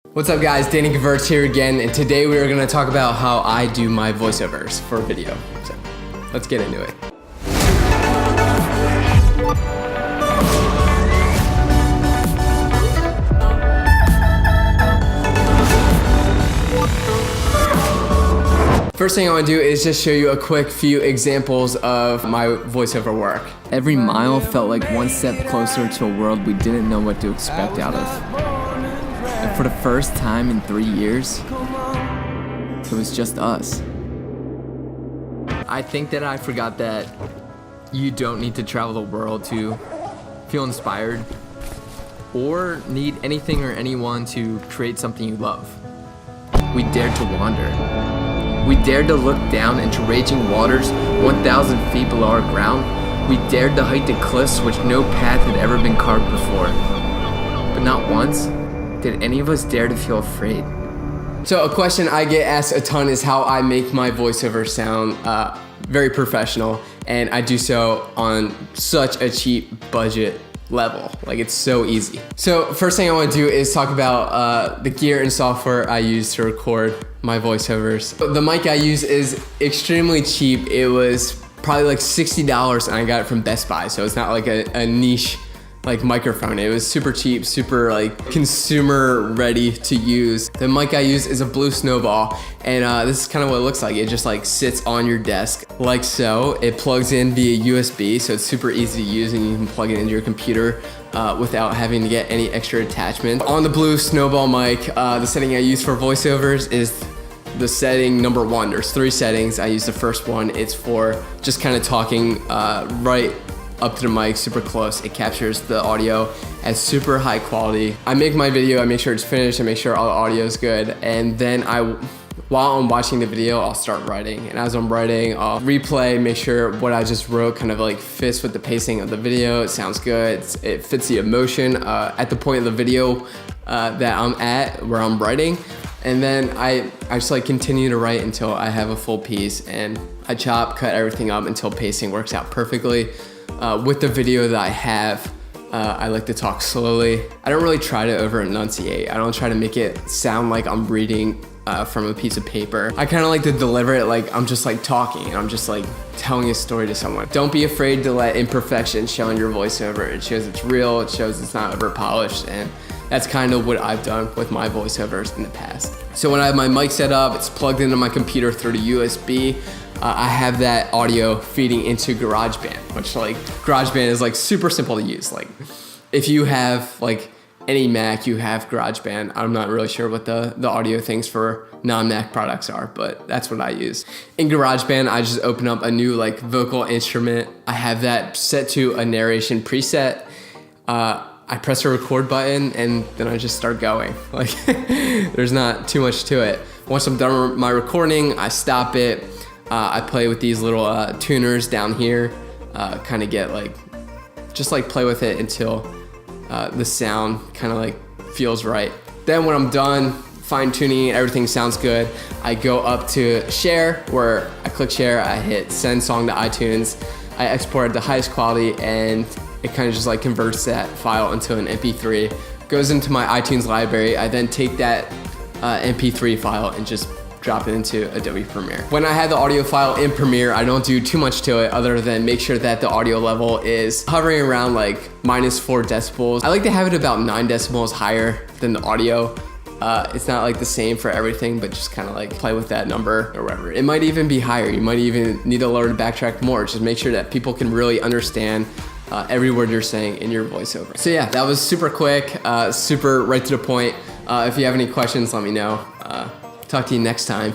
What's up guys, Danny Gevirtz here again, and today we are going to talk about how I do my voiceovers for video. So, let's get into it. First thing I want to do is just show you a quick few examples of my voiceover work. Every mile felt like one step closer to a world we didn't know what to expect out of. And for the first time in 3 years, it was just us. I think that I forgot that you don't need to travel the world to feel inspired or need anything or anyone to create something you love. We dared to wander. We dared to look down into raging waters 1,000 feet below our ground. We dared to hike the cliffs which no path had ever been carved before. But not once did any of us dare to feel afraid. So a question I get asked a ton is how I make my voiceover sound very professional, and I do so on such a cheap budget level. Like, it's so easy. So first thing I want to do is talk about the gear and software I use to record my voiceovers. The mic I use is extremely cheap. It was probably like $60 and I got it from Best Buy, so it's not like a niche like microphone. It was super cheap, super like consumer ready to use. The mic I use is a Blue Snowball, and this is kind of what it looks like. It just like sits on your desk like so. It plugs in via USB, so it's super easy to use, and you can plug it into your computer without having to get any extra attachment. On the Blue Snowball mic, the setting I use for voiceovers is the setting number 1. There's 3 settings. I use the first one. It's for just kind of talking right up to the mic, super close. It captures the audio at super high quality. I make my video, I make sure it's finished, I make sure all the audio is good, and then while I'm watching the video, I'll start writing. And as I'm writing, I'll replay, make sure what I just wrote kind of like fits with the pacing of the video. It sounds good, it fits the emotion at the point of the video that I'm at, where I'm writing. And then I just like continue to write until I have a full piece, and I cut everything up until pacing works out perfectly. With the video that I have, I like to talk slowly. I don't really try to over enunciate. I don't try to make it sound like I'm reading from a piece of paper. I kind of like to deliver it like I'm just like talking, and I'm just like telling a story to someone. Don't be afraid to let imperfections show in your voiceover. It shows it's real, it shows it's not over polished, and that's kind of what I've done with my voiceovers in the past. So when I have my mic set up, it's plugged into my computer through the USB. I have that audio feeding into GarageBand, which like GarageBand is like super simple to use. Like if you have like any Mac, you have GarageBand. I'm not really sure what the audio things for non-Mac products are, but that's what I use. In GarageBand, I just open up a new like vocal instrument. I have that set to a narration preset. I press a record button and then I just start going. Like there's not too much to it. Once I'm done with my recording, I stop it. I play with these little tuners down here, kind of get like, just like play with it until the sound kind of like feels right. Then when I'm done fine tuning, everything sounds good, I go up to share, where I click share, I hit send song to iTunes, I export it to highest quality, and it kind of just like converts that file into an MP3, goes into my iTunes library. I then take that MP3 file and just drop it into Adobe Premiere. When I have the audio file in Premiere, I don't do too much to it other than make sure that the audio level is hovering around like -4 decibels. I like to have it about 9 decibels higher than the audio. It's not like the same for everything, but just kind of like play with that number or whatever. It might even be higher. You might even need to lower the backtrack more. Just make sure that people can really understand every word you're saying in your voiceover. So yeah, that was super quick, super right to the point. If you have any questions, let me know. Talk to you next time.